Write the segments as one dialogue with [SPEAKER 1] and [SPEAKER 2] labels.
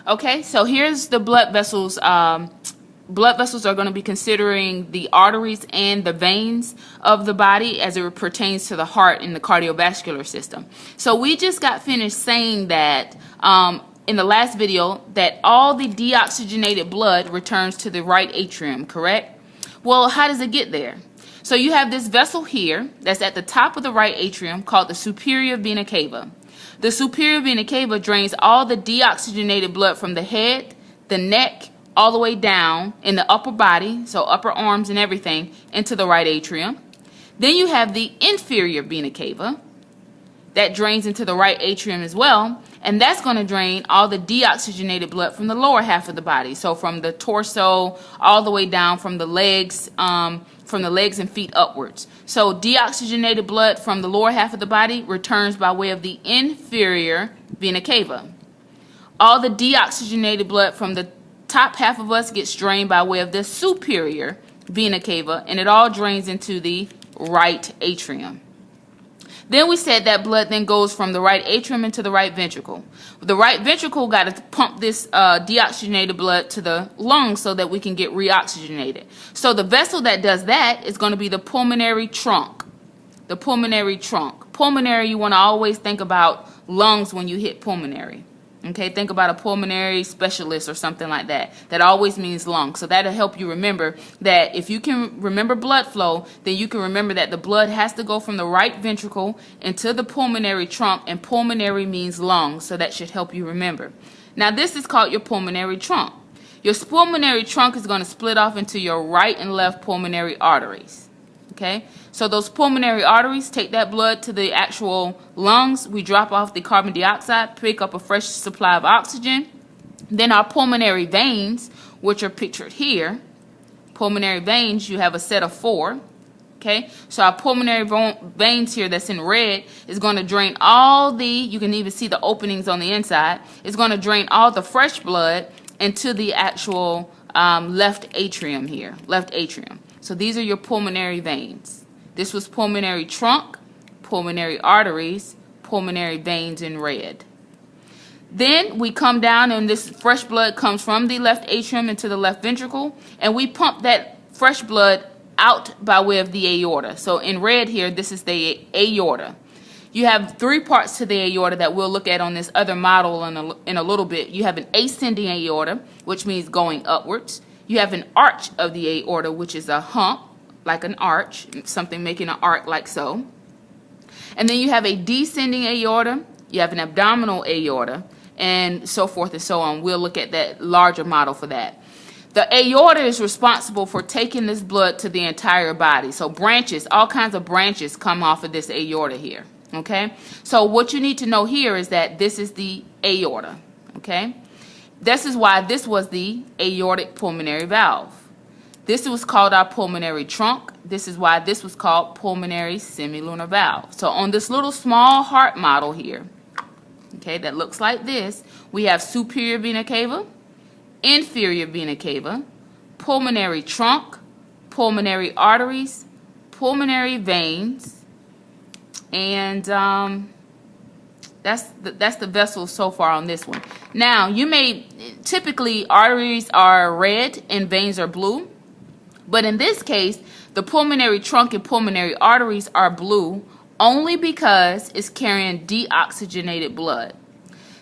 [SPEAKER 1] Okay, so here's the blood vessels. Blood vessels are going to be considering the arteries and the veins of the body as it pertains to the heart and the cardiovascular system. So we just got finished saying that in the last video that all the deoxygenated blood returns to the right atrium, correct? Well, how does it get there? So you have this vessel here that's at the top of the right atrium called the superior vena cava. The superior vena cava drains all the deoxygenated blood from the head, the neck, all the way down in the upper body, so upper arms and everything, into the right atrium. Then you have the inferior vena cava that drains into the right atrium as well, and that's going to drain all the deoxygenated blood from the lower half of the body, so from the torso all the way down from the legs and feet upwards. So deoxygenated blood from the lower half of the body returns by way of the inferior vena cava. All the deoxygenated blood from the top half of us gets drained by way of the superior vena cava, and it all drains into the right atrium. Then we said that blood then goes from the right atrium into the right ventricle. The right ventricle got to pump this deoxygenated blood to the lungs so that we can get reoxygenated. So the vessel that does that is going to be the pulmonary trunk. The pulmonary trunk. Pulmonary, you want to always think about lungs when you hit pulmonary. Okay, think about a pulmonary specialist or something like that. That always means lung. So that'll help you remember that if you can remember blood flow, then you can remember that the blood has to go from the right ventricle into the pulmonary trunk, and pulmonary means lung. So that should help you remember. Now this is called your pulmonary trunk. Your pulmonary trunk is going to split off into your right and left pulmonary arteries. Okay, so those pulmonary arteries take that blood to the actual lungs. We drop off the carbon dioxide, pick up a fresh supply of oxygen. Then our pulmonary veins, which are pictured here, pulmonary veins, you have a set of 4. Okay, so our pulmonary veins here that's in red is going to drain all the, you can even see the openings on the inside, it's going to drain all the fresh blood into the actual left atrium here, left atrium. So these are your pulmonary veins. This was pulmonary trunk, pulmonary arteries, pulmonary veins in red. Then we come down, and this fresh blood comes from the left atrium into the left ventricle, and we pump that fresh blood out by way of the aorta. So in red here, this is the aorta. You have 3 parts to the aorta that we'll look at on this other model in a little bit. You have an ascending aorta, which means going upwards. You have an arch of the aorta, which is a hump, like an arch, something making an arc like so. And then you have a descending aorta, you have an abdominal aorta, and so forth and so on. We'll look at that larger model for that. The aorta is responsible for taking this blood to the entire body. So branches, all kinds of branches come off of this aorta here. Okay? So what you need to know here is that this is the aorta. Okay? This is why this was the aortic pulmonary valve. This was called our pulmonary trunk. This is why this was called pulmonary semilunar valve. So on this little small heart model here, okay, that looks like this, we have superior vena cava, inferior vena cava, pulmonary trunk, pulmonary arteries, pulmonary veins, and that's the vessel so far on this one. Now, typically arteries are red and veins are blue, but in this case, the pulmonary trunk and pulmonary arteries are blue only because it's carrying deoxygenated blood.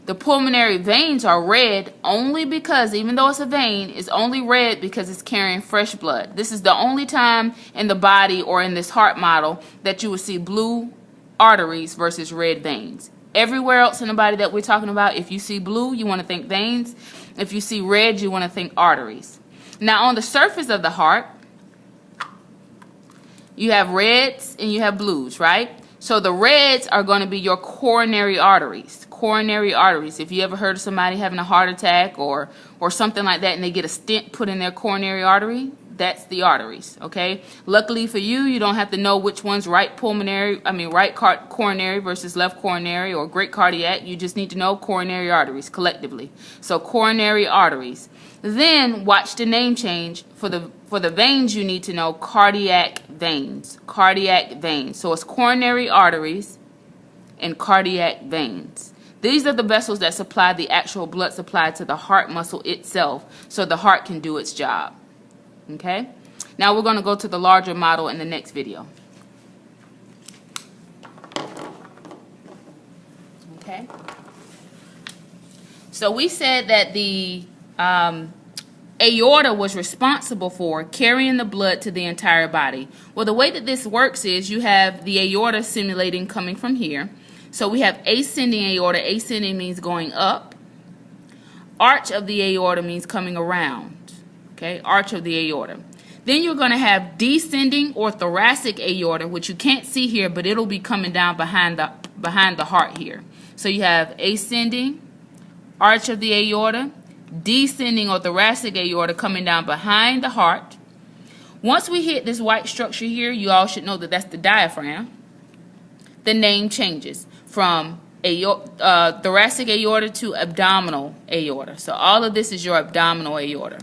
[SPEAKER 1] The pulmonary veins are red only because, even though it's a vein, it's only red because it's carrying fresh blood. This is the only time in the body or in this heart model that you will see blue arteries versus red veins. Everywhere else in the body that we're talking about, if you see blue, you want to think veins. If you see red, you want to think arteries. Now, on the surface of the heart, you have reds and you have blues, right? So the reds are going to be your coronary arteries. Coronary arteries. If you ever heard of somebody having a heart attack or something like that and they get a stent put in their coronary artery, that's the arteries, okay? Luckily for you, you don't have to know which one's right coronary versus left coronary or great cardiac. You just need to know coronary arteries collectively. So coronary arteries. Then watch the name change. For the veins, you need to know cardiac veins. Cardiac veins. So it's coronary arteries and cardiac veins. These are the vessels that supply the actual blood supply to the heart muscle itself so the heart can do its job. Okay? Now we're going to go to the larger model in the next video. Okay? So we said that the aorta was responsible for carrying the blood to the entire body. Well, the way that this works is you have the aorta simulating coming from here. So we have ascending aorta. Ascending means going up. Arch of the aorta means coming around. Okay, arch of the aorta. Then you're going to have descending or thoracic aorta, which you can't see here, but it'll be coming down behind the heart here. So you have ascending, arch of the aorta, descending or thoracic aorta coming down behind the heart. Once we hit this white structure here, you all should know that that's the diaphragm. The name changes from thoracic aorta to abdominal aorta. So all of this is your abdominal aorta.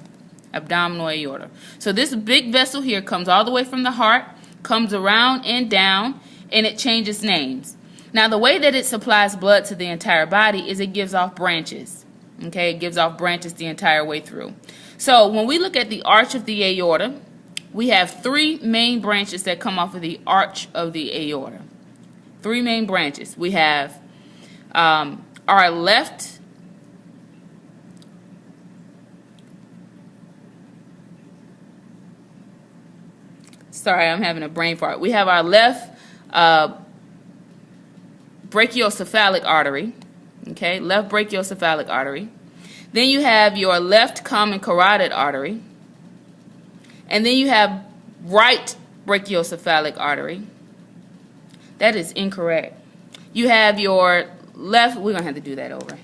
[SPEAKER 1] Abdominal aorta. So this big vessel here comes all the way from the heart, comes around and down, and it changes names. Now the way that it supplies blood to the entire body is it gives off branches. Okay, it gives off branches the entire way through. So when we look at the arch of the aorta, we have three main branches that come off of the arch of the aorta. Three main branches. We have our left sorry, I'm having a brain fart. We have our left brachiocephalic artery. Okay, left brachiocephalic artery. Then you have your left common carotid artery. And then you have right brachiocephalic artery. That is incorrect. You have your left, we're going to have to do that over.